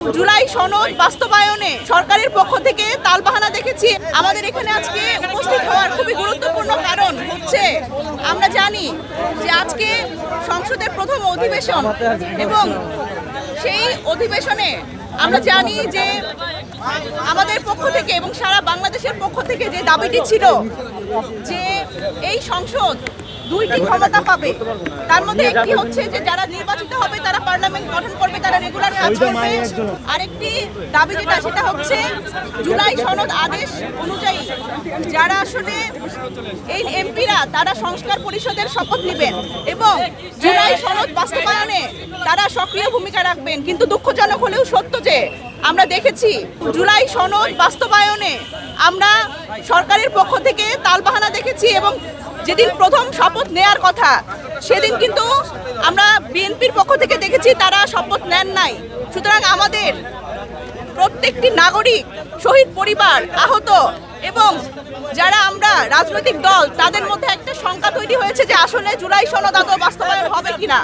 জুলাই সনদ বাস্তবায়নে সরকারের পক্ষ থেকে তালবাহানা দেখেছি। আমাদের এখানে আজকে উপস্থিত হওয়ার খুবই গুরুত্বপূর্ণ কারণ হচ্ছে আমরা জানি যে আজকে সংসদের প্রথম অধিবেশন এবং সেই অধিবেশনে আমরা জানি যে আমাদের পক্ষ থেকে এবং সারা বাংলাদেশের পক্ষ থেকে যে দাবিটি ছিল যে এই সংসদ দুইটি ক্ষমতা পাবে, তার মধ্যে একটি হচ্ছে যে যারা নির্বাচিত হবে তারা পার্লামেন্ট গঠন করবে, তারা রেগুলার কাজ করবে। আরেকটি দাবি যেটা সেটা হচ্ছে জুলাই সনদ আদেশ অনুযায়ী যারা আসলে এই এমপিরা তারা সংস্কার পরিষদের শপথ নেবেন এবং জুলাই সনদ বাস্তবায়নে তারা সক্রিয় ভূমিকা রাখবেন। কিন্তু দুঃখজনক হলেও সত্য যে আমরা দেখেছি জুলাই সনদ বাস্তবায়নে আমরা সরকারের পক্ষ থেকে তালবাহানা দেখেছি এবং যেদিন প্রথম শপথ নেয়ার কথা সেদিন কিন্তু আমরা বিএনপির পক্ষ থেকে দেখেছি তারা শপথ নেন নাই। সুতরাং আমাদের প্রত্যেকটি নাগরিক, শহীদ পরিবার, আহত এবং যারা আমরা রাজনৈতিক দল তাদের মধ্যে একটা শঙ্কা তৈরি হয়েছে যে আসলে জুলাই সনদ আদৌ বাস্তবায়ন হবে কিনা।